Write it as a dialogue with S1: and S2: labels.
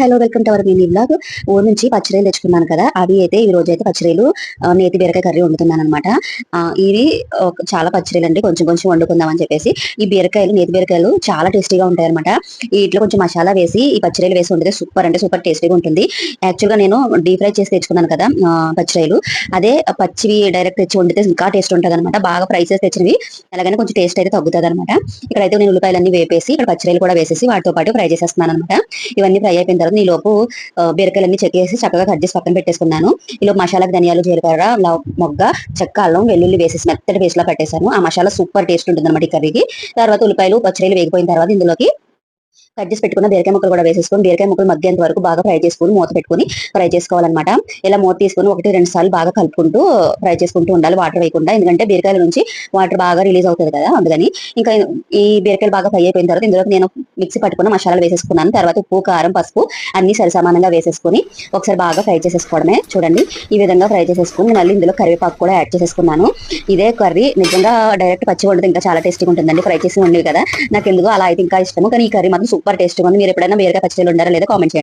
S1: Hello welcome to our mini vlog. ఊరు నుంచి పచ్చిరొయ్యలు తెచ్చుకున్నాను కదా, అవి అయితే ఈ రోజు అయితే పచ్చిరొయ్యలు నేతి బీరకాయ కర్రీ వండుతున్నాను అనమాట. ఇది చాలా పచ్చిరొయ్యలు అండి, కొంచెం కొంచెం వండుకుందాం అని చెప్పేసి. ఈ బీరకాయలు నేతి బీరకాయలు చాలా టేస్టీగా ఉంటాయి అనమాట. వీటిలో కొంచెం మసాలా వేసి ఈ పచ్చిరొయ్యలు వేసి వండితే సూపర్ అంటే సూపర్ టేస్టీగా ఉంటుంది. యాక్చువల్ గా నేను డీప్ ఫ్రై చేసి తెచ్చుకున్నాను కదా పచ్చిరొయ్యలు, అదే పచ్చివి డైరెక్ట్ తెచ్చి వండితే ఇంకా టేస్ట్ ఉంటుంది అనమాట. బాగా ఫ్రై చేసి తెచ్చినవి అలాగనే కొంచెం టేస్ట్ అయితే తగ్గుతుంది అనమాట. ఇక్కడైతే నేను ఉల్లిపాయలన్నీ వేపేసి ఇక్కడ పచ్చిరొయ్యలు కూడా వేసేసి వాటితో పాటు ఫ్రై చేసేస్తున్నాను అనమాట. ఇవన్నీ ఫ్రై అయిపోయిన తర్వాత ఈ లోపు బీరకాయలన్నీ చెక్కేసి చక్కగా కట్ చేసి పక్కన పెట్టేసుకున్నాను. ఈ లోపు మసాలాకు ధనియాలు, జీలకర్ర, మొగ్గ, చెక్క, అల్లం, వెల్లుల్లి వేసేసి మెత్తటి పేస్ట్ లా పెట్టేశాను. ఆ మసాలా సూపర్ టేస్ట్ ఉంటుంది అనమాట ఈ కర్రీకి. తర్వాత ఉల్లిపాయలు పచ్చిరొయ్యలు వేగిపోయిన తర్వాత ఇందులోకి కట్ చేసి పెట్టుకున్న బీరకాయ ముక్కలు కూడా వేసేసుకొని బీరకాయ ముక్కలు మగ్గేంత వరకు బాగా ఫ్రై చేసుకుని మూత పెట్టుకుని ఫ్రై చేసుకోవాలన్నమాట. ఇలా మూత తీసుకుని 1-2 సార్లు బాగా కలుపుకుంటూ ఫ్రై చేసుకుంటూ ఉండాలి, వాటర్ వేయకుండా. ఎందుకంటే బీరకాయల నుంచి వాటర్ బాగా రిలీజ్ అవుతుంది కదా, అందుకని. ఇంకా ఈ బీరకాయలు బాగా ఫ్రై అయిపోయిన తర్వాత ఇందులోకి నేను మిక్సీ పట్టుకున్న మసాలాలు వేసేసుకున్నాను. తర్వాత ఉప్పు, కారం, పసుపు అన్ని సరిసమానంగా వేసేసుకుని ఒకసారి బాగా ఫ్రై చేసేసుకోవడమే. చూడండి, ఈ విధంగా ఫ్రై చేసేసుకుని మళ్ళీ ఇందులో కరివేపాకు కూడా యాడ్ చేసేసుకున్నాను. ఇదే కర్రీ నిజంగా డైరెక్ట్ పచ్చి వండితే ఇంకా చాలా టేస్టీగా ఉంటుందండి. ఫ్రై చేసి వండివి కదా, నాకు ఎందుకు అలా అయితే ఇంకా ఇష్టము. కానీ ఈ కర్రీ మాత్రం సూపర్ టేస్టీగా ఉంది. మీరు ఎప్పుడైనా బీరకాయ పచ్చడిలు ఉండారా లేదా కామెంట్ చేయండి.